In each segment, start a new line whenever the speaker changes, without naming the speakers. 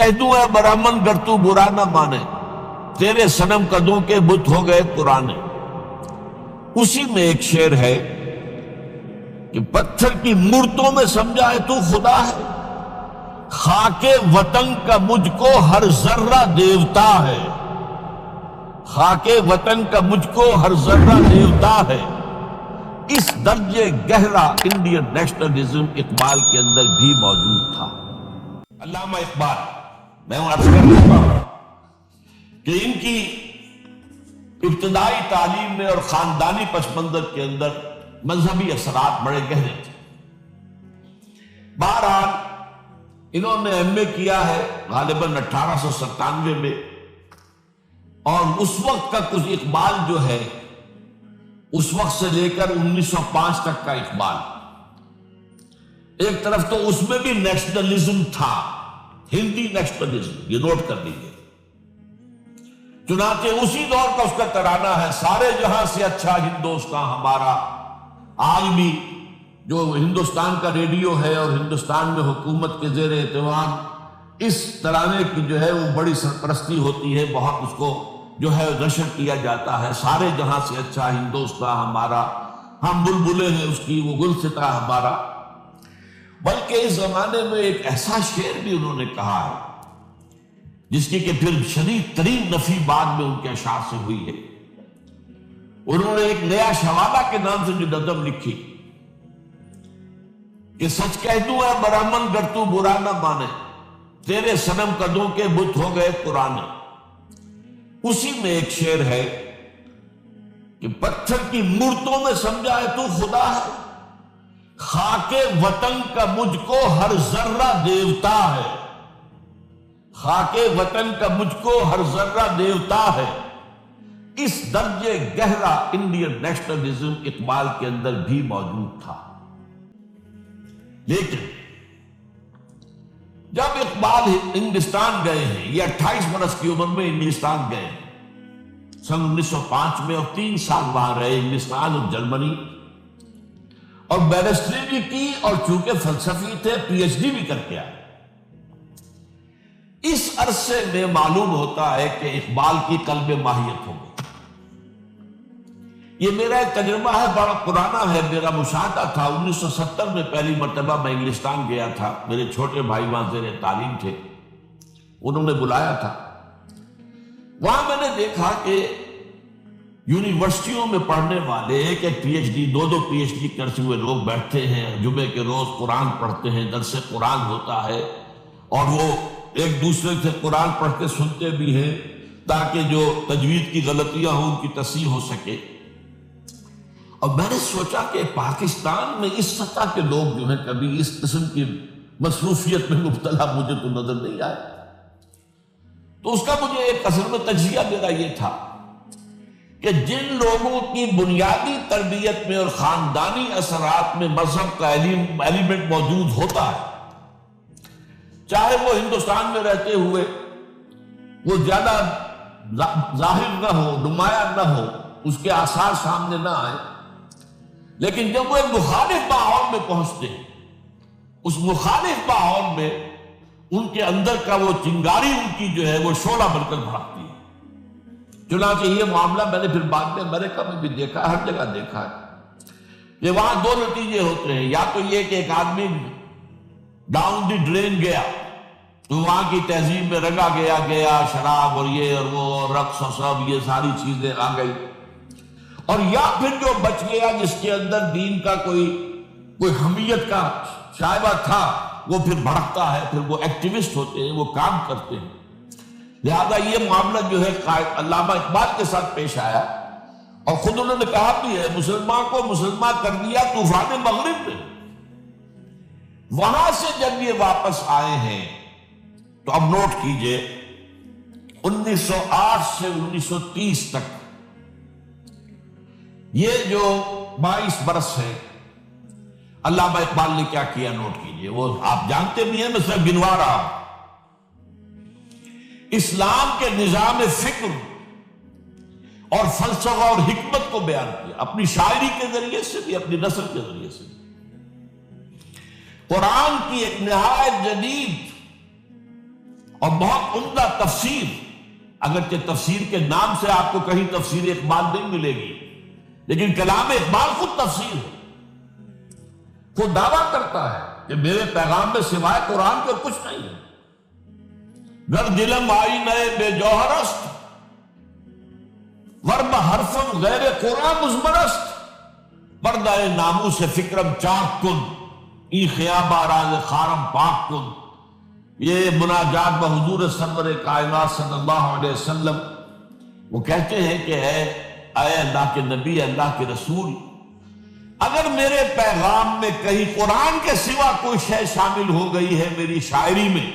کہدوں ہے برہمن گر تو برا نہ مانے، تیرے صنم قدوں کے بت ہو گئے پرانے۔ اسی میں ایک شعر ہے کہ پتھر کی مورتوں میں سمجھا ہے تو خدا ہے، خاک وطن کا مجھ کو ہر ذرہ دیوتا ہے، خاک وطن کا مجھ کو ہر ذرہ دیوتا ہے۔ اس درجے گہرا انڈین نیشنلزم اقبال کے اندر بھی موجود تھا۔ علامہ اقبال، میں عرض کر رہا ہوں کہ ان کی ابتدائی تعلیم میں اور خاندانی پس منظر کے اندر مذہبی اثرات بڑے گہرے تھے۔ بہرحال انہوں نے ایم اے کیا ہے غالباً 1897 میں، اور اس وقت کا کچھ اقبال جو ہے اس وقت سے لے کر 1905 تک کا اقبال، ایک طرف تو اس میں بھی نیشنلزم تھا، ہندی نیشنلزم، یہ نوٹ کر لیجیے۔ چنانچہ اسی دور کا اس کا ترانہ ہے، سارے جہاں سے اچھا ہندوستان ہمارا۔ آج بھی جو ہندوستان کا ریڈیو ہے اور ہندوستان میں حکومت کے زیر اہتمام اس ترانے کی جو ہے وہ بڑی سرپرستی ہوتی ہے، بہت اس کو جو ہے نشر کیا جاتا ہے، سارے جہاں سے اچھا ہندوستان ہمارا، ہم بلبلے ہیں اس کی وہ گلستاں ہمارا۔ بلکہ اس زمانے میں ایک ایسا شعر بھی انہوں نے کہا ہے جس کی کہ پھر شدید ترین نفی بعد میں ان کے اشعار سے ہوئی ہے۔ انہوں نے ایک نیا شوالہ کے نام سے جو نظم لکھی کہ سچ کہہ دوں ہے برہمن گر تو برا نہ مانے، تیرے صنم قدوں کے بت ہو گئے پرانے۔ اسی میں ایک شعر ہے کہ پتھر کی مورتوں میں سمجھا ہے تو خدا ہے، خاک وطن کا مجھ کو ہر ذرہ دیوتا ہے، خاک وطن کا مجھ کو ہر ذرہ دیوتا ہے۔ اس درجے گہرا انڈین نیشنلزم اقبال کے اندر بھی موجود تھا۔ لیکن جب اقبال ہندوستان گئے ہیں، یہ 28 برس کی عمر میں ہندوستان گئے ہیں، سن 1905 میں، اور 3 سال وہاں رہے ہندوستان اور جرمنی، اور بیرسٹری بھی کی، اور چونکہ فلسفی تھے پی ایچ ڈی بھی کر کے آئے۔ اس عرصے میں معلوم ہوتا ہے کہ اقبال کی قلب ماہیت ہو گئی۔ یہ میرا ایک تجربہ ہے، بڑا پرانا ہے، میرا مشاہدہ تھا۔ 1970 میں پہلی مرتبہ میں انگلستان گیا تھا، میرے چھوٹے بھائی وہاں زیر تعلیم تھے، انہوں نے بلایا تھا۔ وہاں میں نے دیکھا کہ یونیورسٹیوں میں پڑھنے والے ایک P H D, 2 P H D کرتے ہوئے لوگ بیٹھتے ہیں، جمعے کے روز قرآن پڑھتے ہیں، درس قرآن ہوتا ہے، اور وہ ایک دوسرے سے قرآن پڑھ کے سنتے بھی ہیں تاکہ جو تجوید کی غلطیاں ہوں ان کی تصحیح ہو سکے۔ اور میں نے سوچا کہ پاکستان میں اس سطح کے لوگ جو ہیں کبھی اس قسم کی مصروفیت میں مبتلا مجھے تو نظر نہیں آئے۔ تو اس کا مجھے ایک اصل میں تجزیہ میرا یہ تھا کہ جن لوگوں کی بنیادی تربیت میں اور خاندانی اثرات میں مذہب کا ایلیمنٹ موجود ہوتا ہے، چاہے وہ ہندوستان میں رہتے ہوئے وہ زیادہ ظاہر نہ ہو، نمایاں نہ ہو، اس کے آثار سامنے نہ آئے، لیکن جب وہ ایک مخالف ماحول میں پہنچتے ہیں، اس مخالف ماحول میں ان کے اندر کا وہ چنگاری ان کی جو ہے وہ شعلہ بن کر بھڑکتی ہے۔ چنانچہ یہ معاملہ میں نے پھر بعد میں امریکہ میں بھی دیکھا، ہر جگہ دیکھا ہے کہ وہاں 2 نتیجے ہوتے ہیں، یا تو یہ کہ ایک آدمی ڈاؤن دی ڈرین گیا تو وہاں کی تہذیب میں رنگا گیا شراب اور یہ اور وہ رقص اور سب یہ ساری چیزیں آ گئی، اور یا پھر جو بچ گیا جس کے اندر دین کا کوئی حمیت کا شائبہ تھا وہ پھر بھڑکتا ہے، پھر وہ ایکٹیوسٹ ہوتے ہیں، وہ کام کرتے ہیں۔ لہذا یہ معاملہ جو ہے علامہ اقبال کے ساتھ پیش آیا، اور خود انہوں نے کہا بھی ہے مسلمان کو مسلمان کر دیا طوفان مغرب نے۔ وہاں سے جب یہ واپس آئے ہیں تو اب نوٹ کیجئے 1908 سے 1930 تک یہ جو 22 برس ہے، علامہ اقبال نے کیا کیا نوٹ کیجئے۔ وہ آپ جانتے بھی ہیں، میں صرف گنوا رہا ہوں۔ اسلام کے نظام فکر اور فلسفہ اور حکمت کو بیان کیا، اپنی شاعری کے ذریعے سے بھی، اپنی نثر کے ذریعے سے بھی۔ قرآن کی ایک نہایت جدید اور بہت عمدہ تفسیر، اگرچہ تفسیر کے نام سے آپ کو کہیں تفسیر اقبال نہیں ملے گی، لیکن کلام اقبال خود تفسیر ہے. وہ دعویٰ کرتا ہے کہ میرے پیغام میں سوائے قرآن کے کچھ نہیں ہے. گر دلم آئینہ بے جوہر است، ورب حرفم غیر قرآن مزمرست، پردہ ناموس فکرم چاک کن، ای خیابہ راز خارم پاک کن. یہ مناجات بحضور سرور کائنات صلی اللہ علیہ وسلم، وہ کہتے ہیں کہ اے اللہ کے نبی، اللہ کے رسول، اگر میرے پیغام میں کہیں قرآن کے سوا کوئی شے شامل ہو گئی ہے میری شاعری میں،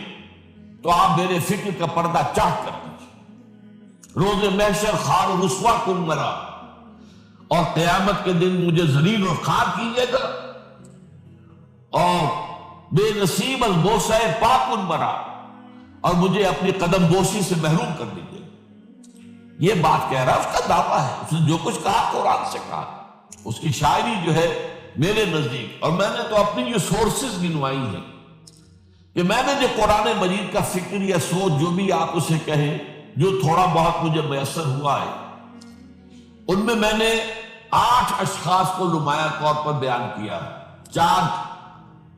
تو آپ میرے فکر کا پردہ چاک کر دیجیے. روز محشر خار و رسوا کن مرا، اور قیامت کے دن مجھے ذلیل اور خوار کیجیے گا، اور بے نصیب از بوسہ پاک کن مرا، اور مجھے اپنی قدم بوسی سے محروم کر دیجیے گا. یہ بات کہہ رہا، اس کا دعویٰ ہے، اس نے جو کچھ کہا قرآن سے کہا. اس کی شاعری جو ہے میرے نزدیک، اور میں نے تو اپنی جو سورسز گنوائی ہیں کہ میں نے جو قرآن مجید کا فکر یا سوچ جو بھی آپ اسے کہیں، جو تھوڑا بہت مجھے میسر ہوا ہے، ان میں نے 8 اشخاص کو نمایاں طور پر بیان کیا. 4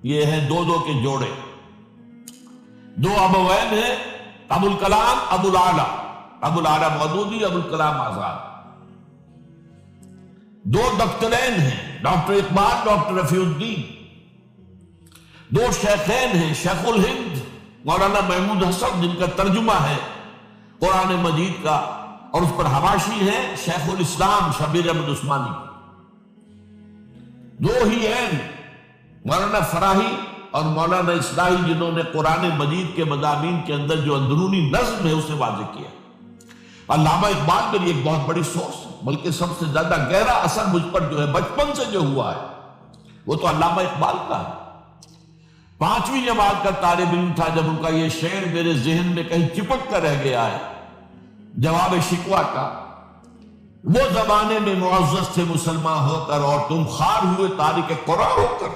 یہ ہیں 2 کے جوڑے، 2 ابوین ہیں، ابو الکلام ابو العلا، ابو العلا مودودی، ابو الکلام آزاد. 2 دکترین ہیں، ڈاکٹر اقبال، ڈاکٹر رفیع الدین. 2 شیخین ہیں، شیخ الہند مولانا محمود حسن، جن کا ترجمہ ہے قرآن مجید کا، اور اس پر حواشی ہے شیخ الاسلام شبیر احمد عثمانی. 2 ہی ہیں مولانا فراہی اور مولانا اصلاحی، جنہوں نے قرآن مجید کے مضامین کے اندر جو اندرونی نظم ہے اسے واضح کیا. علامہ اقبال میری ایک بہت بڑی سورس ہے، بلکہ سب سے زیادہ گہرا اثر مجھ پر جو ہے بچپن سے جو ہوا ہے وہ تو علامہ اقبال کا ہے. 5ویں جماعت کا طالب علم تھا جب ان کا یہ شعر میرے ذہن میں کہیں چپک کر رہ گیا ہے، جواب شکوہ کا. وہ زمانے میں معزز تھے مسلمان ہو کر، اور تم خار ہوئے تارک قرآن ہو کر.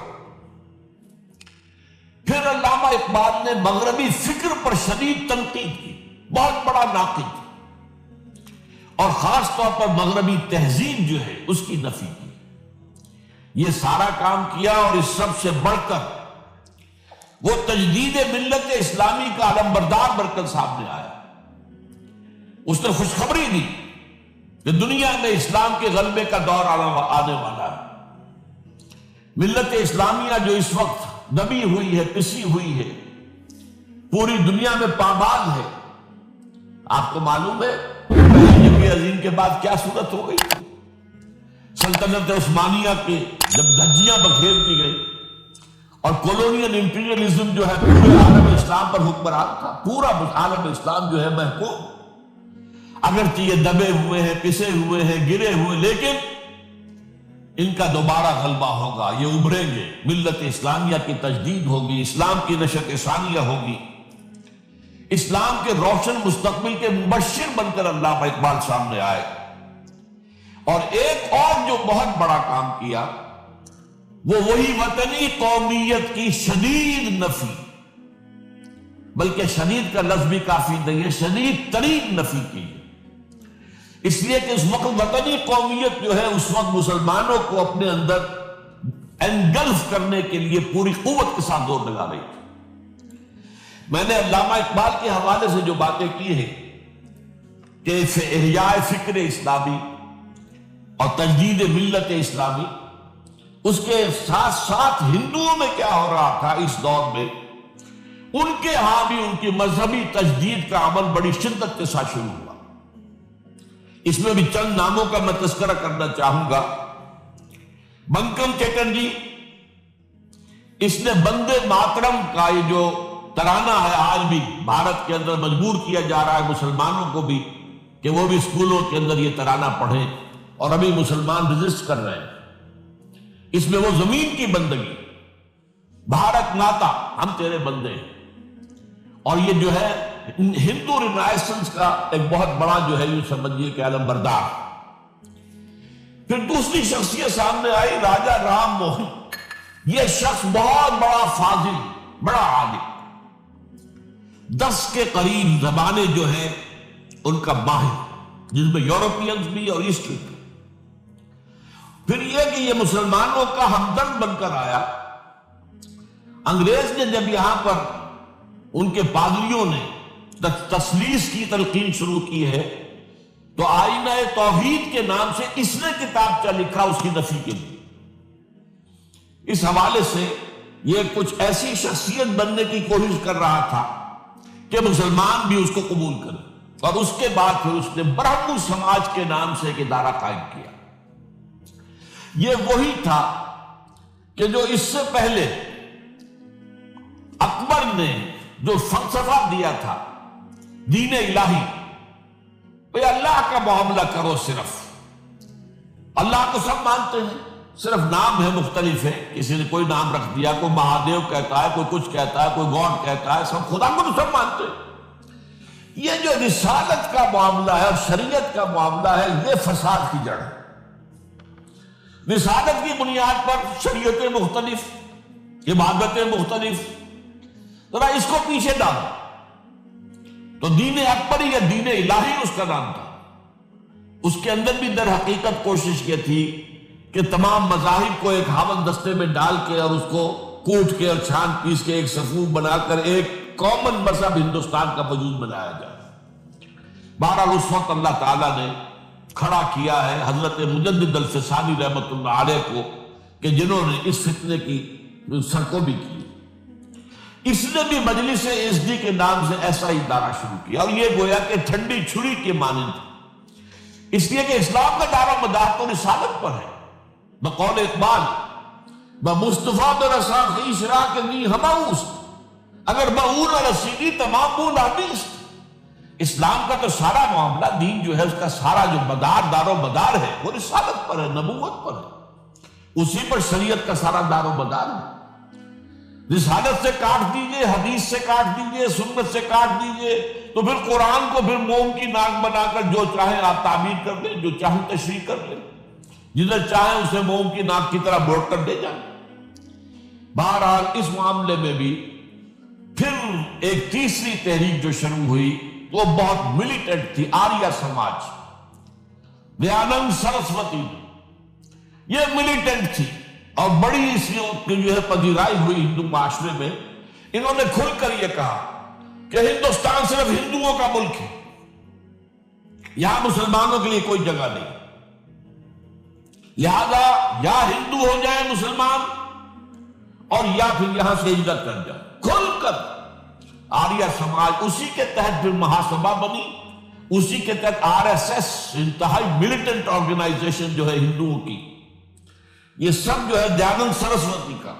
پھر علامہ اقبال نے مغربی فکر پر شدید تنقید کی، بہت بڑا ناقد، اور خاص طور پر مغربی تہذیب جو ہے اس کی نفی کی. یہ سارا کام کیا، اور اس سب سے بڑھ کر وہ تجدید ملت اسلامی کا علمبردار بن کر سامنے آیا. اس نے خوشخبری دی کہ دنیا میں اسلام کے غلبے کا دور آنے والا ہے. ملت اسلامیہ جو اس وقت دبی ہوئی ہے، پسی ہوئی ہے، پوری دنیا میں پامال ہے. آپ کو معلوم ہے پہلی جنگ عظیم کے بعد کیا صورت ہو گئی؟ سلطنت عثمانیہ کے جب دھجیاں بکھیر دی گئی، اور کولونیل امپیریلزم جو ہے پورے عالم اسلام پر حکمران تھا، پورا عالم اسلام جو ہے محکوم. اگرچہ یہ دبے ہوئے ہیں، پسے ہوئے ہیں، گرے ہوئے، لیکن ان کا دوبارہ غلبہ ہوگا، یہ ابھریں گے، ملت اسلامیہ کی تجدید ہوگی، اسلام کی نشأت ثانیہ ہوگی. اسلام کے روشن مستقبل کے مبشر بن کر علامہ اقبال سامنے آئے. اور ایک اور جو بہت بڑا کام کیا وہ وہی وطنی قومیت کی شدید نفی، بلکہ شدید کا لفظ بھی کافی نہیں ہے، شدید ترین نفی کی. اس لیے کہ اس وقت وطنی قومیت جو ہے اس وقت مسلمانوں کو اپنے اندر انگلف کرنے کے لیے پوری قوت کے ساتھ زور لگا رہی تھی. میں نے علامہ اقبال کے حوالے سے جو باتیں کی ہیں کہ احیاء فکر اسلامی اور تجدید ملت اسلامی، اس کے ساتھ ساتھ ہندوؤں میں کیا ہو رہا تھا اس دور میں، ان کے ہاں بھی ان کی مذہبی تجدید کا عمل بڑی شدت کے ساتھ شروع ہوا. اس میں بھی چند ناموں کا میں تذکرہ کرنا چاہوں گا. بنکم چٹرجی، اس نے بندے ماترم کا یہ جو ترانہ ہے آج بھی بھارت کے اندر مجبور کیا جا رہا ہے مسلمانوں کو بھی کہ وہ بھی اسکولوں کے اندر یہ ترانہ پڑھیں، اور ابھی مسلمان رجسٹ کر رہے ہیں. اس میں وہ زمین کی بندگی، بھارت ماتا ہم تیرے بندے ہیں، اور یہ جو ہے ہندو رینائسنس کا ایک بہت بڑا جو ہے یوں سمجھیے کہ علم بردار. پھر دوسری شخصیت سامنے آئی، راجہ رام موہن. یہ شخص بہت بڑا فاضل، بڑا عالم، 10 کے قریب زبانیں جو ہیں ان کا ماہر، جس میں یورپینز بھی اور ایسٹرن بھی۔ پھر یہ کہ یہ مسلمانوں کا ہمدرد بن کر آیا۔ انگریز نے جب یہاں پر ان کے پادریوں نے تثلیث کی تلقین شروع کی ہے تو آئینہ توحید کے نام سے اس نے کتابچہ لکھا اس کی نفی کے لیے۔ اس حوالے سے یہ کچھ ایسی شخصیت بننے کی کوشش کر رہا تھا کہ مسلمان بھی اس کو قبول کریں، اور اس کے بعد پھر اس نے برہمو سماج کے نام سے ایک ادارہ قائم کیا۔ یہ وہی تھا کہ جو اس سے پہلے اکبر نے جو فلسفہ دیا تھا دین الہی، بھئی اللہ کا معاملہ کرو، صرف اللہ کو سب مانتے ہیں، صرف نام ہے مختلف ہے، کسی نے کوئی نام رکھ دیا، کوئی مہادیو کہتا ہے، کوئی کچھ کہتا ہے، کوئی گاڈ کہتا ہے، سب خدا کو تو سب مانتے ہیں۔ یہ جو رسالت کا معاملہ ہے اور شریعت کا معاملہ ہے، یہ فساد کی جڑ ہے۔ رسالت کی بنیاد پر شریعتیں مختلف، عبادتیں مختلف، ذرا اس کو پیچھے ڈالو تو دین اکبری یا دین الہی اس کا نام تھا۔ اس کے اندر بھی در حقیقت کوشش یہ تھی کہ تمام مذاہب کو ایک ہاون دستے میں ڈال کے اور اس کو کوٹ کے اور چھان پیس کے ایک صفوف بنا کر ایک کامن مذہب ہندوستان کا وجود بنایا جائے۔ بہرحال اس وقت اللہ تعالیٰ نے کھڑا کیا ہے حضرت مجدد الفسانی رحمۃ اللہ علیہ کو، کہ جنہوں نے اس فتنے کی سرکوبی کی۔ اس نے بھی مجلس ازدی کے نام سے ایسا ہی ادارہ شروع کیا، اور یہ گویا کہ ٹھنڈی چھری کے مانند، اس لیے کہ اسلام کا دار و مدار تو رسالت پر ہے۔ بقول اقبال بمصطفیٰ برسا خیش را کے نی ہماؤس، اگر بہون رسیدی تمام بول حدیث۔ اسلام کا تو سارا معاملہ، دین جو ہے اس کا سارا جو مدار، دار و مدار ہے، وہ رسالت پر ہے، نبوت پر ہے، اسی پر شریعت کا سارا دار و مدار ہے۔ رسالت سے کاٹ دیجئے، حدیث سے کاٹ دیجئے، سنت سے کاٹ دیجئے، تو پھر قرآن کو پھر موم کی ناک بنا کر جو چاہیں آپ تعبیر کر لیں، جو چاہیں تشریح کر لیں، جدھر چاہیں اسے موم کی ناک کی طرح موڑ کر دے جائیں۔ بہرحال اس معاملے میں بھی پھر ایک تیسری تحریک جو شروع ہوئی وہ بہت ملیٹنٹ تھی، آریہ سماج، دیانند سرسوتی، یہ ملیٹنٹ تھی اور بڑی اس کی جو ہے پذیرائی ہوئی ہندو معاشرے میں۔ انہوں نے کھل کر یہ کہا کہ ہندوستان صرف ہندوؤں کا ملک ہے، یہاں مسلمانوں کے لیے کوئی جگہ نہیں، لہذا یا ہندو ہو جائیں مسلمان اور یا پھر یہاں سے ہجرت کر جائیں۔ کھل کر آریہ سماج، اسی کے تحت پھر مہاسبھا بنی، اسی کے تحت آر ایس ایس، انتہائی ملیٹنٹ آرگنائزیشن جو ہے ہندوؤں کی، یہ سب جو ہے دیانند سرسوتی کا۔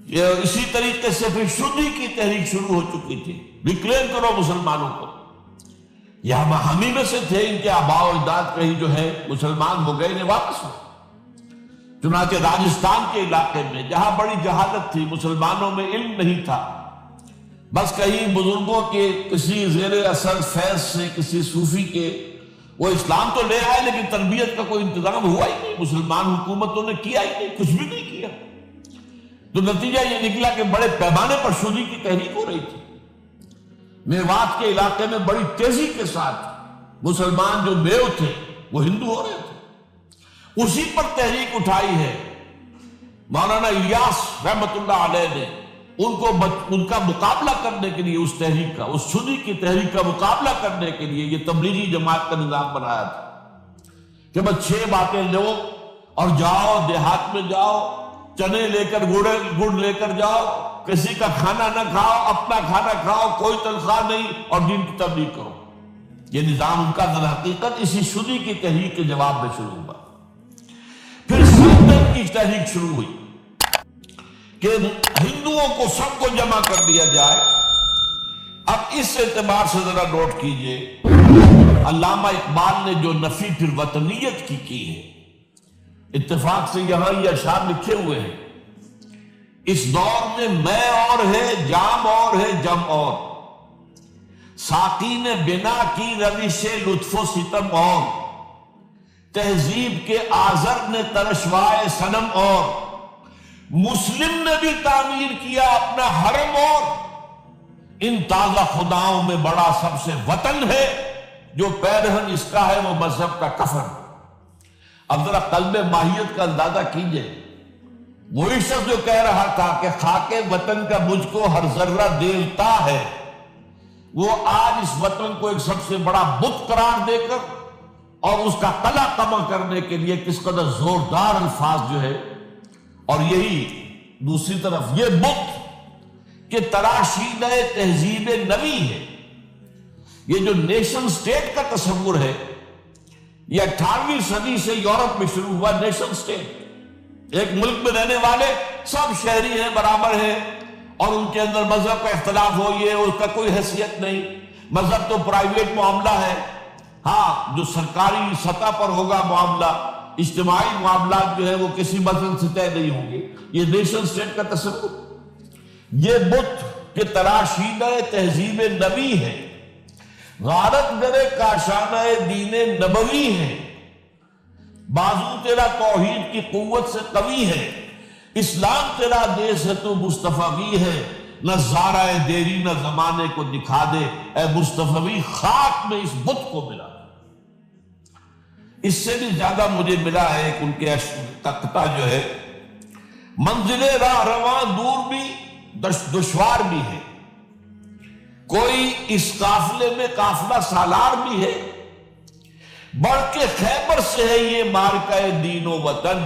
یہ اسی طریقے سے پھر شدھی کی تحریک شروع ہو چکی تھی، ریکلیم کرو مسلمانوں کو۔ یہ ہم ہی میں سے تھے، ان کے آباء و اجداد کہیں جو ہے مسلمان ہو گئے، انہیں واپس ہو۔ چنانچہ راجستھان کے علاقے میں جہاں بڑی جہالت تھی، مسلمانوں میں علم نہیں تھا، بس کہیں بزرگوں کے کسی زیر اثر فیض سے، کسی صوفی کے، وہ اسلام تو لے آئے لیکن تربیت کا کوئی انتظام ہوا ہی نہیں، مسلمان حکومتوں نے کیا ہی نہیں، کچھ بھی نہیں کیا۔ تو نتیجہ یہ نکلا کہ بڑے پیمانے پر شدھی کی تحریک ہو رہی تھی۔ میوات کے علاقے میں بڑی تیزی کے ساتھ مسلمان جو میو تھے وہ ہندو ہو رہے تھے۔ اسی پر تحریک اٹھائی ہے مولانا الیاس رحمت اللہ علیہ نے، ان کا مقابلہ کرنے کے لیے، اس تحریک کا، اس سنی کی تحریک کا مقابلہ کرنے کے لیے یہ تبلیغی جماعت کا نظام بنایا تھا کہ بس 6 باتیں لو اور جاؤ، دیہات میں جاؤ، چنے لے کر، گڑ لے کر جاؤ، کسی کا کھانا نہ کھاؤ، اپنا کھانا کھاؤ، کوئی تنخواہ نہیں، اور دین کی تبلیغ کرو۔ یہ نظام ان کا در حقیقت اسی سنی کی تحریک کے جواب میں شروع ہوا۔ پھر سلطنت کی تحریک شروع ہوئی کہ ہندوؤں کو سب کو جمع کر دیا جائے۔ اب اس اعتبار سے ذرا نوٹ کیجئے، علامہ اقبال نے جو نفی پھر وطنیت کی ہے، اتفاق سے یہاں یہ اشعار لکھے ہوئے ہیں، اس دور میں میں اور ہے، جام اور ہے، جم اور، ساقی نے بنا کی روش لطف و ستم اور، تہذیب کے آزر نے ترشوائے صنم اور، مسلم نے بھی تعمیر کیا اپنا حرم اور، ان تازہ خداؤں میں بڑا سب سے وطن ہے، جو پیرہن اس کا ہے وہ مذہب کا کفن۔ اب ذرا قلب ماہیت کا اندازہ کیجئے، وہی شخص جو کہہ رہا تھا کہ خاک وطن کا مجھ کو ہر ذرہ دیلتا ہے، وہ آج اس وطن کو ایک سب سے بڑا بت قرار دے کر اور اس کا قلع کما کرنے کے لیے کس قدر زوردار الفاظ جو ہے، اور یہی دوسری طرف یہ بت کہ تراشیدہ تہذیب نوی ہے۔ یہ جو نیشن سٹیٹ کا تصور ہے، یہ 18ویں صدی سے یورپ میں شروع ہوا۔ نیشن سٹیٹ، ایک ملک میں رہنے والے سب شہری ہیں، برابر ہیں، اور ان کے اندر مذہب کا اختلاف ہو، یہ اس کا کوئی حیثیت نہیں۔ مذہب تو پرائیویٹ معاملہ ہے، ہاں جو سرکاری سطح پر ہوگا معاملہ، اجتماعی معاملات جو ہے وہ کسی مذہب سے طے نہیں ہوں گے۔ یہ نیشن سٹیٹ کا تصور، یہ بت کہ تراشیدہ تہذیب نبی ہے، غارت گرے کاشانہ دین نبوی ہے، بازو تیرا توحید کی قوت سے قوی ہے، اسلام تیرا دیس ہے تو مصطفی ہے، نہ زارہ دیری نہ زمانے کو دکھا دے، اے مصطفی خاک میں اس بت کو ملا۔ اس سے بھی زیادہ مجھے ملا ہے کہ ان کے تختہ جو ہے، منزل راہ رواں دور بھی دشوار بھی ہے، کوئی اس قافلے میں قافلہ سالار بھی ہے، بڑھ کے خیبر سے ہے یہ مارکہ دین و وطن۔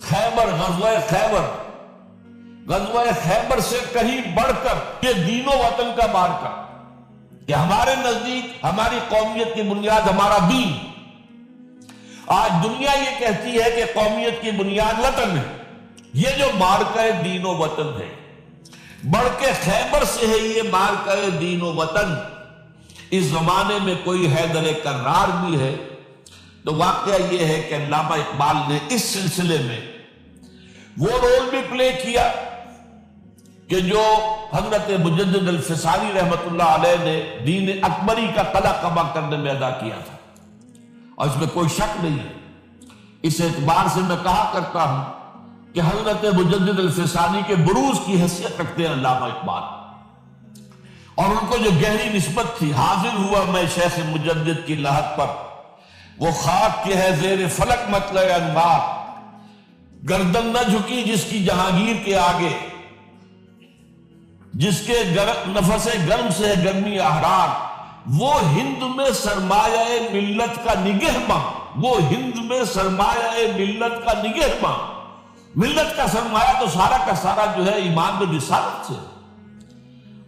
خیبر، غزوہ خیبر، غزوہ خیبر سے کہیں بڑھ کر یہ دین و وطن کا مارکہ، کہ ہمارے نزدیک ہماری قومیت کی بنیاد ہمارا دین۔ آج دنیا یہ کہتی ہے کہ قومیت کی بنیاد وطن ہے، یہ جو مارکہ دین و وطن ہے، بڑھ کے خیبر سے ہے یہ مارکہ دین و وطن۔ اس زمانے میں کوئی حیدر کرار بھی ہے، تو واقعہ یہ ہے کہ علامہ اقبال نے اس سلسلے میں وہ رول بھی پلے کیا کہ جو حضرت مجدد الفسانی رحمت اللہ علیہ نے دین اکبری کا قلع کما کرنے میں ادا کیا تھا، اور اس میں کوئی شک نہیں ہے۔ اس اعتبار سے میں کہا کرتا ہوں کہ حضرت مجدد الفسانی کے بروز کی حیثیت رکھتے ہیں علامہ اقبال، اور ان کو جو گہری نسبت تھی، حاضر ہوا میں شیخ مجدد کی لحد پر، وہ خاک کے ہے زیر فلک مطلع انوار، گردن نہ جھکی جس کی جہانگیر کے آگے، جس کے نفس گرم سے ہے گرمی احرار، وہ ہند میں سرمایہ ملت کا نگہباں، وہ ہند میں سرمایہ ملت کا نگہباں۔ ملت کا سرمایہ تو سارا کا سارا جو ہے ایمان و رسالت سے۔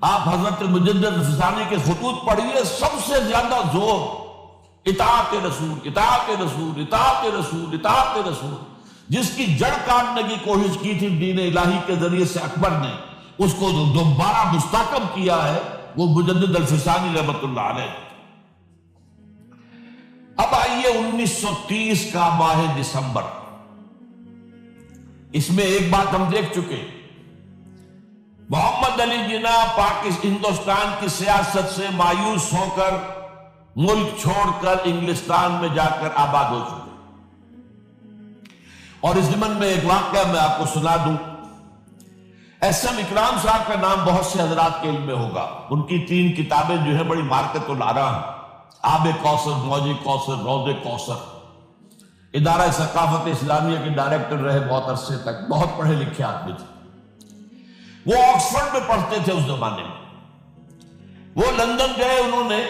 آپ حضرت مجدد الفسانی کے خطوط پڑھیے، سب سے زیادہ زور اطاعت رسول، اطاعت رسول، اطاعت رسول، اطاعت رسول۔ جس کی جڑ کاٹنے کی کوشش کی تھی دین الہی کے ذریعے سے اکبر نے، اس کو دوبارہ مستحکم کیا ہے وہ مجدد الفسانی رحمت اللہ علیہ۔ اب آئیے 1930 کا ماہ دسمبر، اس میں ایک بات ہم دیکھ چکے، محمد علی جناح ہندوستان کی سیاست سے مایوس ہو کر ملک چھوڑ کر انگلستان میں جا کر آباد ہو چکے۔ اور اس ضمن میں ایک واقعہ میں آپ کو سنا دوں۔ ایس ایم اکرام صاحب کا نام بہت سے حضرات کے علم میں ہوگا، ان کی 3 کتابیں جو ہیں بڑی مارکت الارا ہیں، آب کوثر، موج کوثر، روض کوثر۔ ادارہ ثقافت اسلامیہ کے ڈائریکٹر رہے بہت عرصے تک، بہت پڑھے لکھے آدمی تھے۔ وہ آکسفورڈ میں پڑھتے تھے اس زمانے میں۔ وہ لندن گئے، انہوں نے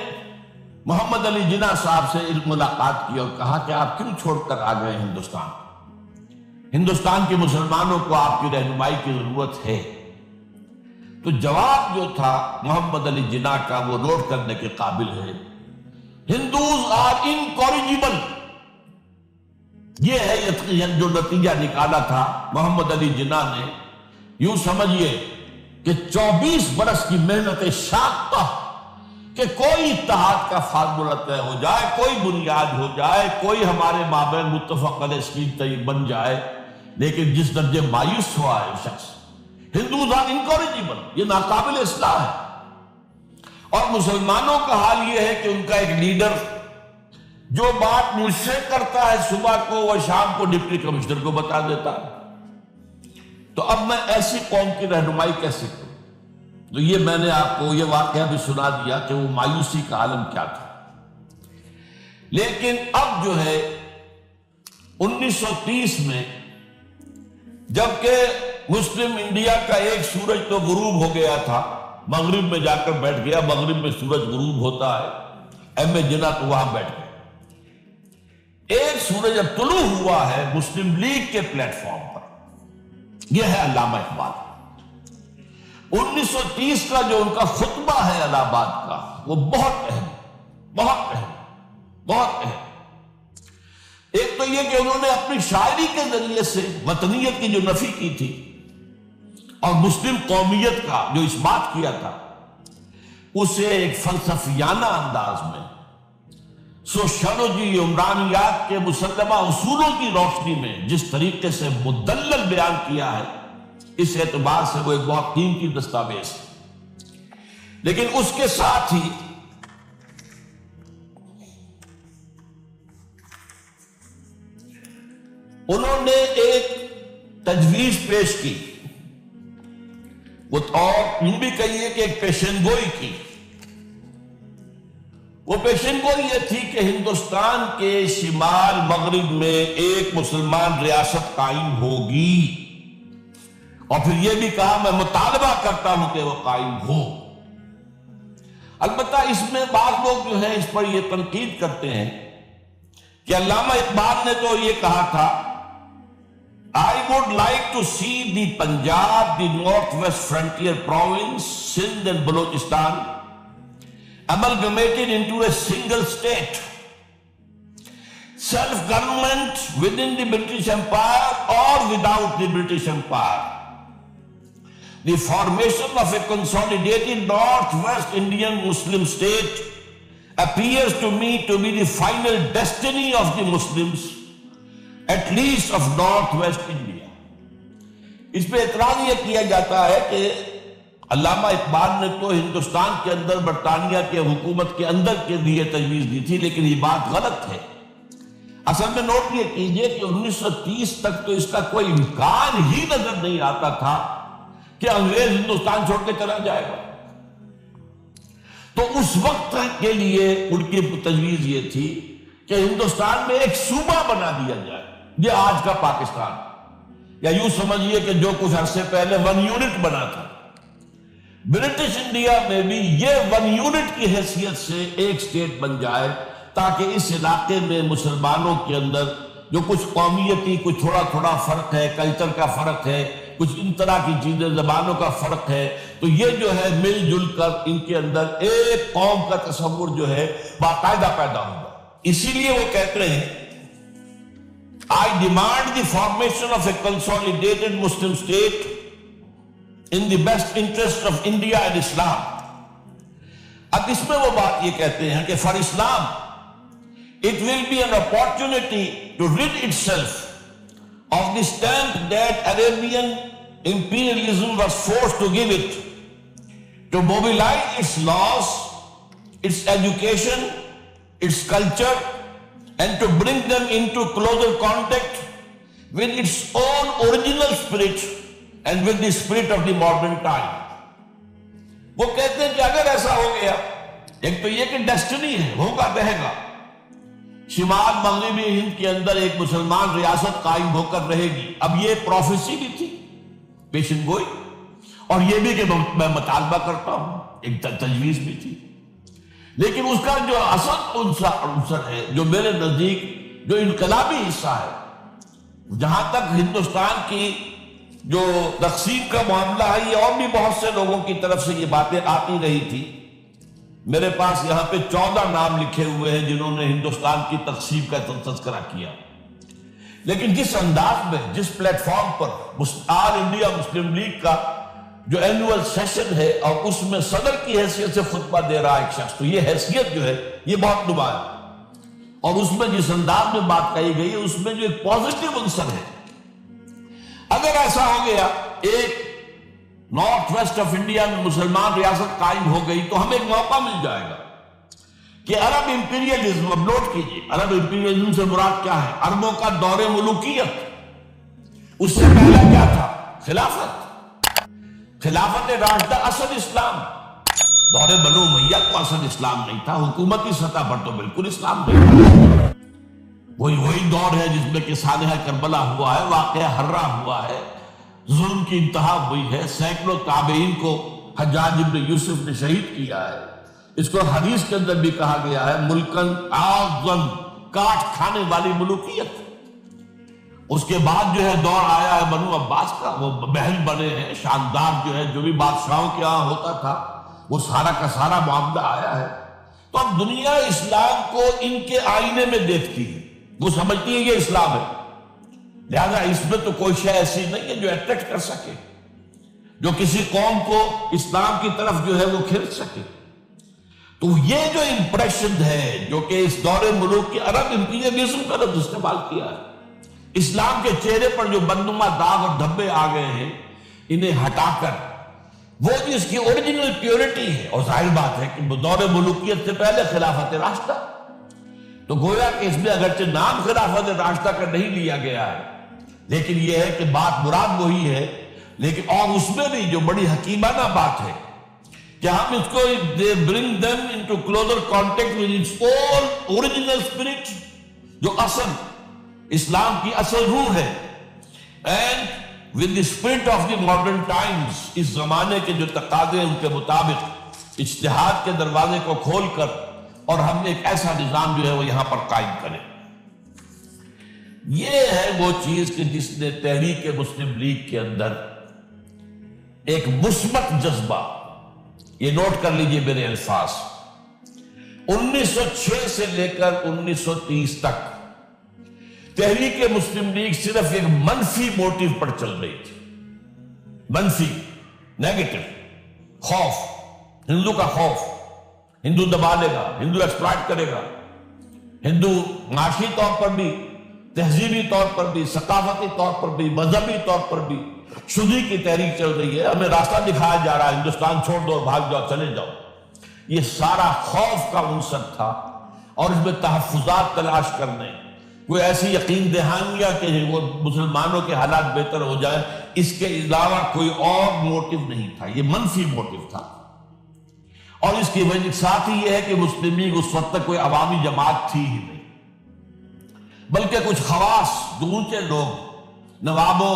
محمد علی جناح صاحب سے ملاقات کی اور کہا کہ آپ کیوں چھوڑ کر آ گئے ہندوستان؟ ہندوستان کے مسلمانوں کو آپ کی رہنمائی کی ضرورت ہے۔ تو جواب جو تھا محمد علی جناح کا وہ نوٹ کرنے کے قابل ہے۔ ہندوز آر انکوریجیبل، یہ ہے جو نتیجہ نکالا تھا محمد علی جناح نے۔ یوں سمجھئے کہ 24 برس کی محنت شاقہ کہ کوئی اتحاد کا فارمولہ طے ہو جائے، کوئی بنیاد ہو جائے، کوئی ہمارے مابین متفق علیہ اسکیم طیب بن جائے، لیکن جس درجے مایوس ہوا ہے شخص، ہندوز آر انکوریجیبل، یہ ناقابل اصلاح ہے۔ اور مسلمانوں کا حال یہ ہے کہ ان کا ایک لیڈر جو بات مجھ سے کرتا ہے صبح کو وہ شام کو ڈپٹی کمشنر کو بتا دیتا ہے۔ تو اب میں ایسی قوم کی رہنمائی کیسے کروں؟ تو یہ میں نے آپ کو یہ واقعہ بھی سنا دیا کہ وہ مایوسی کا عالم کیا تھا. لیکن اب جو ہے 1930 میں جبکہ مسلم انڈیا کا ایک سورج تو غروب ہو گیا تھا، مغرب میں جا کر بیٹھ گیا، مغرب میں سورج غروب ہوتا ہے، ایم اے جناح تو وہاں بیٹھ گئے. ایک سورج اب طلوع ہوا ہے مسلم لیگ کے پلیٹ فارم پر، یہ ہے علامہ اقبال. 1930 کا جو ان کا خطبہ ہے الہ آباد کا، وہ بہت اہم، بہت اہم، بہت اہم. ایک تو یہ کہ انہوں نے اپنی شاعری کے ذریعے سے وطنیت کی جو نفی کی تھی اور مسلم قومیت کا جو اس بات کیا تھا، اسے ایک فلسفیانہ انداز میں سوشیولوجی عمرانیات کے مسلمہ اصولوں کی روشنی میں جس طریقے سے مدلل بیان کیا ہے، اس اعتبار سے وہ ایک بہت قیمتی دستاویز ہے. لیکن اس کے ساتھ ہی انہوں نے ایک تجویز پیش کی، اور یوں بھی کہیے کہ ایک پیشن گوئی کی. وہ پیشن گوئی یہ تھی کہ ہندوستان کے شمال مغرب میں ایک مسلمان ریاست قائم ہوگی، اور پھر یہ بھی کہا میں مطالبہ کرتا ہوں کہ وہ قائم ہو. البتہ اس میں بعض لوگ جو ہیں اس پر یہ تنقید کرتے ہیں کہ علامہ اقبال نے تو یہ کہا تھا I would like to see the Punjab, the Northwest Frontier Province, Sindh and Balochistan amalgamated into a single state. Self-government within the British Empire or without the British Empire. The formation of a consolidated Northwest Indian Muslim state appears to me to be the final destiny of the Muslims, at least of North West India. اس پہ اعتراض یہ کیا جاتا ہے کہ علامہ اقبال نے تو ہندوستان کے اندر برطانیہ کے حکومت کے اندر کے لیے تجویز دی تھی، لیکن یہ بات غلط ہے. اصل میں نوٹ یہ کیجئے کہ 1930 تک تو اس کا کوئی امکان ہی نظر نہیں آتا تھا کہ انگریز ہندوستان چھوڑ کے چلا جائے گا. تو اس وقت کے لیے ان کی تجویز یہ تھی کہ ہندوستان میں ایک صوبہ بنا دیا جائے، یہ آج کا پاکستان، یا یوں سمجھیے کہ جو کچھ عرصے پہلے 1 یونٹ بنا تھا. برٹش انڈیا میں بھی یہ 1 یونٹ کی حیثیت سے ایک سٹیٹ بن جائے، تاکہ اس علاقے میں مسلمانوں کے اندر جو کچھ قومیتی، کچھ تھوڑا تھوڑا فرق ہے، کلچر کا فرق ہے، کچھ ان طرح کی چیزیں، زبانوں کا فرق ہے، تو یہ جو ہے مل جل کر ان کے اندر ایک قوم کا تصور جو ہے باقاعدہ پیدا ہوگا. اسی لیے وہ کہتے ہیں I demand the formation of a consolidated Muslim state in the best interest of India and Islam. اب اس میں وہ بات یہ کہتے ہیں کہ for Islam it will be an opportunity to rid itself of the stamp that Arabian imperialism was forced to give it, to mobilize its laws, its education, its culture, and to bring them into closer contact with its own original spirit and with the spirit of the modern time. وہ کہتے ہیں کہ اگر ایسا ہو گیا، ایک تو یہ کہ ڈیسٹنی ہے، ہوگا رہے گا، شمال مغربی ہند کے اندر ایک مسلمان ریاست قائم ہو کر رہے گی. اب یہ پروفیسی بھی تھی، پیشن گوئی، اور یہ بھی کہ میں مطالبہ کرتا ہوں، ایک تجویز بھی تھی. لیکن اس کا جو اصل عنصر ہے، جو میرے نزدیک جو انقلابی حصہ ہے، جہاں تک ہندوستان کی جو تقسیم کا معاملہ ہے، یہ اور بھی بہت سے لوگوں کی طرف سے یہ باتیں آتی رہی تھی. میرے پاس یہاں پہ 14 نام لکھے ہوئے ہیں جنہوں نے ہندوستان کی تقسیم کا تذکرہ کیا. لیکن جس انداز میں، جس پلیٹ فارم پر آل انڈیا مسلم لیگ کا جو اینوئل سیشن ہے اور اس میں صدر کی حیثیت سے خطبہ دے رہا ایک شخص، تو یہ حیثیت جو ہے یہ بہت نمایاں ہے. اور اس میں جس انداز میں بات کہی گئی ہے، اس میں جو ایک پازیٹیو عنصر ہے. اگر ایسا ہو گیا، ایک نارتھ ویسٹ آف انڈیا میں مسلمان ریاست قائم ہو گئی، تو ہمیں ایک موقع مل جائے گا کہ عرب امپیریلزم، اب نوٹ کیجیے، عرب امپیریلزم سے مراد کیا ہے؟ عربوں کا دور ملوکیت. اس سے پہلے کیا تھا؟ خلافت. خلافت راشدہ اصل اسلام، دور بنو امیہ تو اصل اسلام نہیں تھا، حکومتی سطح پر تو بالکل اسلام نہیں تھا۔ وہی دور ہے جس میں کہ سانحہ کربلا ہوا ہے، واقعہ حرہ ہوا ہے، ظلم کی انتہا ہوئی ہے، سینکڑوں تابعین کو حجاج ابن یوسف نے شہید کیا ہے۔ اس کو حدیث کے اندر بھی کہا گیا ہے ملکن اعظم، کاٹ کھانے والی ملوکیت۔ اس کے بعد جو ہے دور آیا ہے بنو عباس کا، وہ محل بنے ہیں شاندار، جو ہے جو بھی بادشاہوں کے ہاں ہوتا تھا وہ سارا کا سارا معاملہ آیا ہے۔ تو اب دنیا اسلام کو ان کے آئینے میں دیکھتی ہے، وہ سمجھتی ہے یہ اسلام ہے، لہذا اس میں تو کوئی شے ایسی نہیں ہے جو اٹریکٹ کر سکے، جو کسی قوم کو اسلام کی طرف جو ہے وہ کھینچ سکے۔ تو یہ جو امپریشن ہے جو کہ اس دور ملوک کی عرب امپیریلزم کا لفظ استعمال کیا ہے، اسلام کے چہرے پر جو بدنما داغ اور دھبے آ گئے ہیں، انہیں ہٹا کر وہ جو اس کی اوریجنل پیورٹی ہے، اور ظاہر بات ہے کہ دور ملوکیت سے پہلے خلافت راشدہ، تو گویا کہ اس میں اگرچہ نام خلافت راشدہ کا نہیں لیا گیا ہے، لیکن یہ ہے کہ بات مراد وہی ہے، لیکن اور اس میں بھی جو بڑی حکیمانہ بات ہے کہ ہم اس کو bring them into closer contact with its own original spirit، جو اصل اسلام کی اصل روح ہے، and with the spirit of the modern times، اس زمانے کے جو تقاضے ان کے مطابق اجتہاد کے دروازے کو کھول کر، اور ہم نے ایک ایسا نظام جو ہے وہ یہاں پر قائم کرے۔ یہ ہے وہ چیز کہ جس نے تحریک مسلم لیگ کے اندر ایک مثبت جذبہ، یہ نوٹ کر لیجئے میرے الفاظ، 1906 سے لے کر 1930 تک تحریک مسلم لیگ صرف ایک منفی موٹیو پر چل رہی تھی، منفی، نیگیٹو، خوف، ہندو کا خوف، ہندو دبا لے گا، ہندو ایکسپلائٹ کرے گا، ہندو معاشی طور پر بھی، تہذیبی طور پر بھی، ثقافتی طور پر بھی، مذہبی طور پر بھی شدی کی تحریک چل رہی ہے، ہمیں راستہ دکھایا جا رہا ہے، ہندوستان چھوڑ دو اور بھاگ جاؤ، چلے جاؤ۔ یہ سارا خوف کا عنصر تھا، اور اس میں تحفظات تلاش کرنے، کوئی ایسی یقین دہانیاں کہ وہ مسلمانوں کے حالات بہتر ہو جائیں، اس کے علاوہ کوئی اور موٹیو نہیں تھا، یہ منفی موٹیو تھا۔ اور اس کی وجہ ساتھ ہی یہ ہے کہ مسلم لیگ اس وقت تک کوئی عوامی جماعت تھی ہی نہیں، بلکہ کچھ خواص جو اونچے لوگ، نوابوں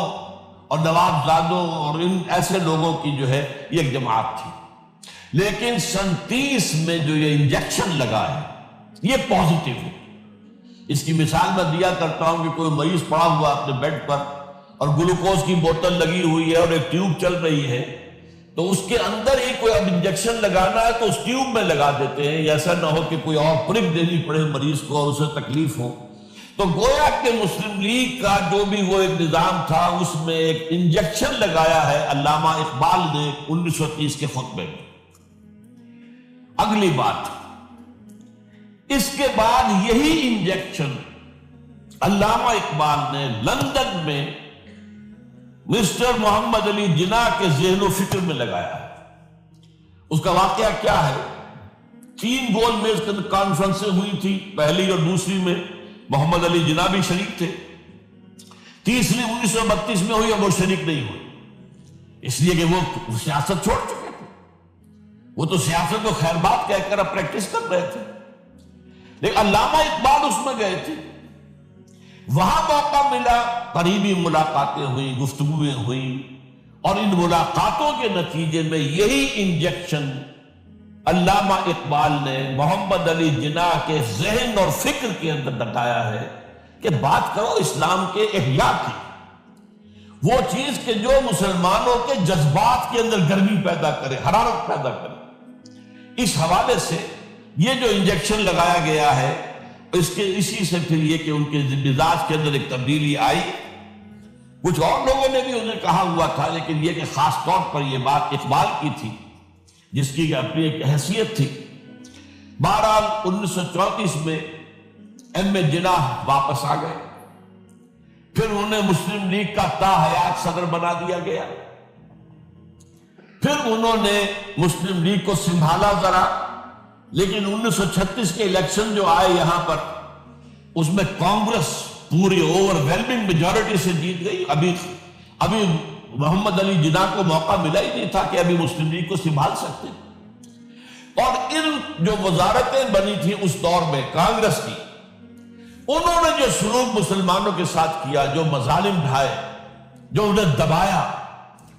اور نواب زادوں اور ان ایسے لوگوں کی جو ہے یہ ایک جماعت تھی۔ لیکن سن 30 میں جو یہ انجیکشن لگا ہے یہ پازیٹیو ہے۔ اس کی مثال میں دیا کرتا ہوں کہ کوئی مریض پڑا ہوا اپنے بیڈ پر اور گلوکوز کی بوتل لگی ہوئی ہے اور ایک ٹیوب چل رہی ہے، تو اس کے اندر ہی کوئی اب انجیکشن لگانا ہے تو اس ٹیوب میں لگا دیتے ہیں، ایسا نہ ہو کہ کوئی اور پرک دینی پڑے مریض کو اور اسے تکلیف ہو۔ تو گویا کہ مسلم لیگ کا جو بھی وہ ایک نظام تھا اس میں ایک انجیکشن لگایا ہے علامہ اقبال نے 1930 کے خطبے میں۔ اگلی بات، اس کے بعد یہی انجیکشن علامہ اقبال نے لندن میں مسٹر محمد علی جناح کے ذہن و فکر میں لگایا ہے۔ اس کا واقعہ کیا ہے؟ 3 گول میز کانفرنسیں ہوئی تھی، پہلی اور دوسری میں محمد علی جناح بھی شریک تھے، تیسری 1932 میں ہوئی اور وہ شریک نہیں ہوئی، اس لیے کہ وہ سیاست چھوڑ چکے تھے، وہ تو سیاست کو خیر بات کہہ کر اب پریکٹس کر رہے تھے، لیکن علامہ اقبال اس میں گئے تھے، وہاں موقع ملا، قریبی ملاقاتیں ہوئیں، گفتگویں ہوئیں، اور ان ملاقاتوں کے نتیجے میں یہی انجیکشن علامہ اقبال نے محمد علی جناح کے ذہن اور فکر کے اندر لگایا ہے کہ بات کرو اسلام کے احیاء کی، وہ چیز کہ جو مسلمانوں کے جذبات کے اندر گرمی پیدا کرے، حرارت پیدا کرے۔ اس حوالے سے یہ جو انجیکشن لگایا گیا ہے، اسی سے پھر یہ کہ ان کے مزاج کے اندر ایک تبدیلی آئی۔ کچھ اور لوگوں نے بھی انہیں کہا ہوا تھا، لیکن یہ کہ خاص طور پر یہ بات اقبال کی تھی، جس کی اپنی ایک حیثیت تھی۔ بہرحال 1934 میں ایم اے جناح واپس آ گئے، پھر انہیں مسلم لیگ کا تا حیات صدر بنا دیا گیا، پھر انہوں نے مسلم لیگ کو سنبھالا ذرا، لیکن 1936 کے الیکشن جو آئے یہاں پر، اس میں کانگریس پوری اوور ویلمنگ میجورٹی سے جیت گئی۔ ابھی محمد علی جناح کو موقع ملا ہی نہیں تھا کہ ابھی مسلم لیگ کو سنبھال سکتے. اور ان جو وزارتیں بنی تھی اس دور میں کانگریس کی، انہوں نے جو سلوک مسلمانوں کے ساتھ کیا، جو مظالم ڈھائے، جو انہیں دبایا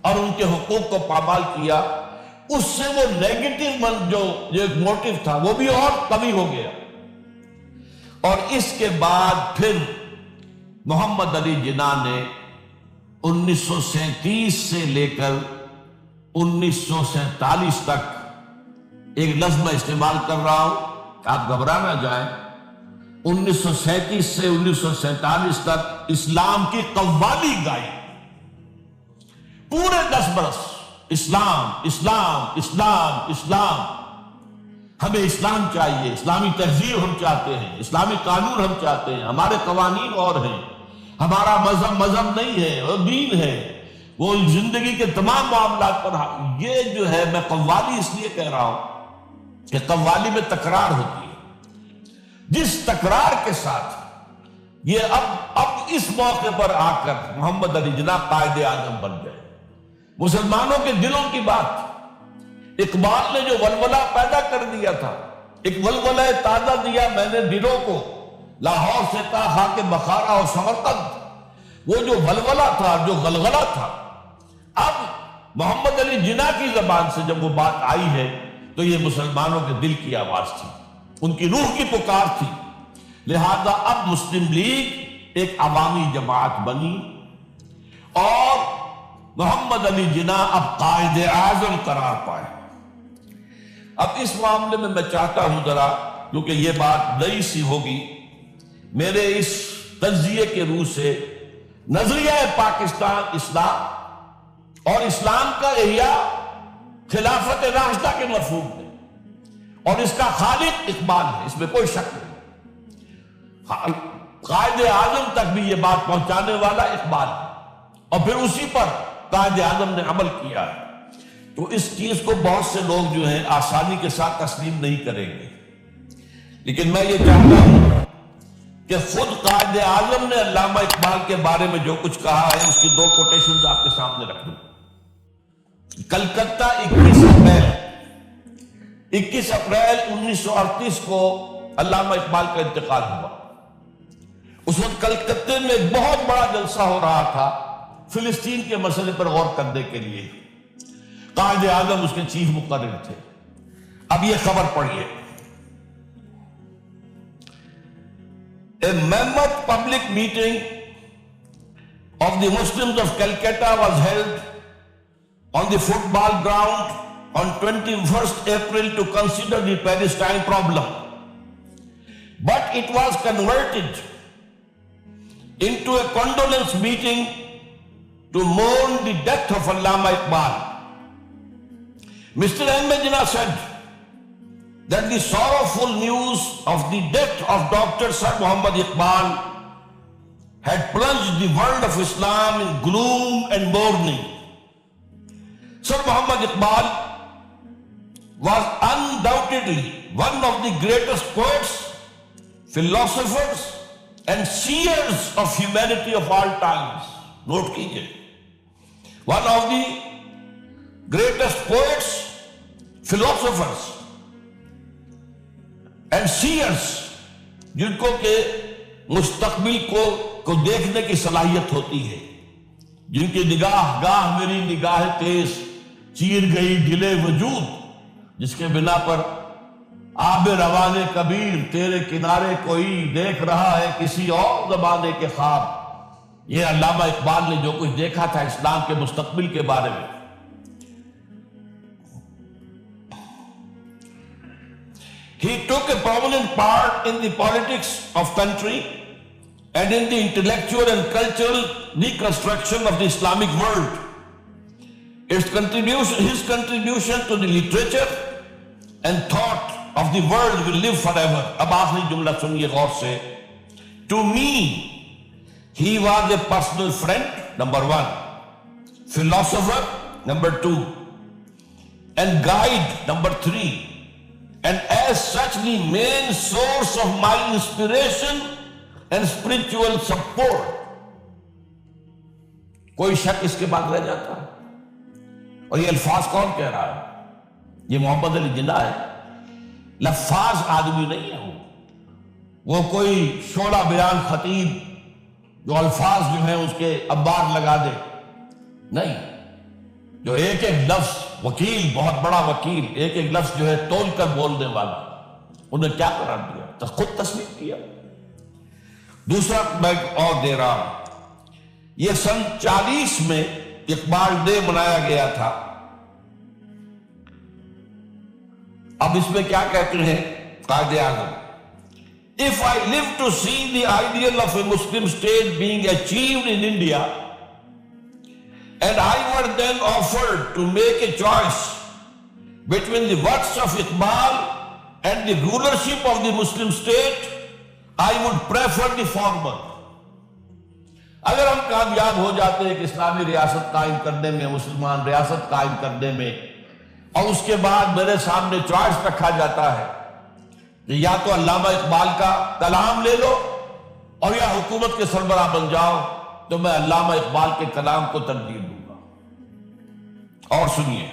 اور ان کے حقوق کو پامال کیا، اس سے وہ نیگیٹو جو ایک موٹیو تھا وہ بھی اور قوی ہو گیا. اور اس کے بعد پھر محمد علی جناح نے 1937 سے لے کر 1947 تک، ایک لفظ میں استعمال کر رہا ہوں کہ آپ گھبرا نہ جائیں، 1937 سے 1947 تک اسلام کی قوالی گائی. پورے 10 برس اسلام اسلام اسلام اسلام، ہمیں اسلام چاہیے، اسلامی تہذیب ہم چاہتے ہیں، اسلامی قانون ہم چاہتے ہیں، ہمارے قوانین اور ہیں، ہمارا مذہب نہیں ہے، وہ دین ہے، وہ زندگی کے تمام معاملات پر. یہ جو ہے میں قوالی اس لیے کہہ رہا ہوں کہ قوالی میں تکرار ہوتی ہے، جس تکرار کے ساتھ یہ اب اس موقع پر آ کر محمد علی جناح قائد اعظم بن گئے. مسلمانوں کے دلوں کی بات، اقبال نے جو ولولہ پیدا کر دیا تھا، ایک ولولہ تازہ دیا میں نے دلوں کو، لاہور سے تا خاک بخارا اور سمرقند، وہ جو ولولہ تھا، جو غلغلہ تھا، اب محمد علی جناح کی زبان سے جب وہ بات آئی ہے تو یہ مسلمانوں کے دل کی آواز تھی، ان کی روح کی پکار تھی. لہذا اب مسلم لیگ ایک عوامی جماعت بنی اور محمد علی جناح اب قائد اعظم قرار پائے. اب اس معاملے میں چاہتا ہوں ذرا، کیونکہ یہ بات نئی سی ہوگی، میرے اس تجزیے کے روح سے نظریہ پاکستان اسلام اور اسلام کا احیاء خلافت راشدہ کے مفہوم ہے، اور اس کا خالق اقبال ہے، اس میں کوئی شک نہیں. قائد اعظم تک بھی یہ بات پہنچانے والا اقبال ہے، اور پھر اسی پر قائد اعظم نے عمل کیا ہے. تو اس چیز کو بہت سے لوگ جو ہیں آسانی کے ساتھ تسلیم نہیں کریں گے، لیکن میں یہ چاہتا ہوں کہ خود قائد اعظم نے علامہ اقبال کے بارے میں جو کچھ کہا ہے اس کی 2 کوٹیشنز آپ کے سامنے رکھ دوں. کلکتہ 21 اپریل 1938 کو علامہ اقبال کا انتقال ہوا. اس وقت کلکتہ میں ایک بہت بڑا جلسہ ہو رہا تھا فلسطین کے مسئلے پر غور کرنے کے لیے. قائد اعظم اس کے چیف مقرر تھے. اب یہ خبر پڑھیے. A mammoth public meeting of the Muslims of Calcutta was held on the football ground on 21st April to consider the Palestine problem. But it was converted into a condolence meeting to mourn the death of Allama Iqbal. Mr. Ahmed Jinnah said that the sorrowful news of the death of Dr. Sir Muhammad Iqbal had plunged the world of Islam in gloom and mourning. Sir Muhammad Iqbal was undoubtedly one of the greatest poets, philosophers, and seers of humanity of all times. Note kijiye. One of the greatest poets, philosophers, and seers, جن کو کہ مستقبل کو دیکھنے کی صلاحیت ہوتی ہے، جن کی نگاہ گاہ میری نگاہ تیز چیر گئی دل وجود، جس کے بنا پر آب روان کبیر تیرے کنارے کوئی دیکھ رہا ہے کسی اور زمانے کے خواب. یہ علامہ اقبال نے جو کچھ دیکھا تھا اسلام کے مستقبل کے بارے میں. He took a prominent part in the politics of country and in the intellectual and cultural reconstruction of the Islamic world. His contribution to the literature and thought of the world will live forever. اب آخری جملہ سنیے غور سے. To me, he was a personal friend, number 1, philosopher, number 2, and guide, number 3, and as such the main source of my inspiration and spiritual support. کوئی شک اس کے بعد رہ جاتا ہے؟ اور یہ الفاظ کون کہہ رہا ہے؟ یہ محمد علی جناح ہے. لفاظ آدمی نہیں ہے وہ کوئی شعلہ بیان خطیب جو الفاظ جو ہیں اس کے انبار لگا دے نہیں. جو ایک ایک لفظ، وکیل، بہت بڑا وکیل، ایک ایک لفظ جو ہے تول کر بولنے والا، انہیں کیا قرار دیا؟ خود تصویر کیا. دوسرا میں اور دے رہا ہوں، یہ سن 40 میں اقبال ڈے منایا گیا تھا. اب اس میں کیا کہتے ہیں Quaid Azam? If I live to see the ideal of a Muslim state being achieved in India, and I were then offered to make a choice between the works of Iqbal and the rulership of the Muslim state, I would prefer the former. اگر ہم کامیاب ہو جاتے ہیں کہ اسلامی ریاست قائم کرنے میں، مسلمان ریاست قائم کرنے میں، اور اس کے بعد میرے سامنے چوائس رکھا جاتا ہے کہ یا تو علامہ اقبال کا کلام لے لو اور یا حکومت کے سربراہ بن جاؤ، تو میں علامہ اقبال کے کلام کو ترجیح دوں گا. اور سنیے،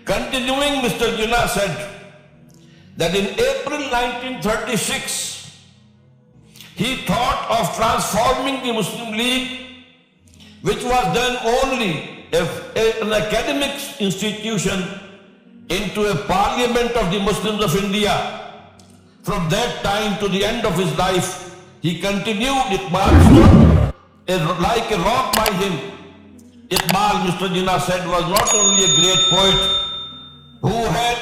Continuing, Mr. Jinnah said that in April 1936, he thought of transforming the Muslim League, which was then only an academic institution, into a parliament of the Muslims of India. From that time to the end of his life, he continued Iqbal's work like a rock by him. Iqbal, Mr. Jinnah said, was not only a great poet who had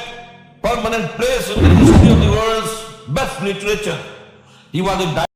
permanent place in the history of the world's best literature. He was a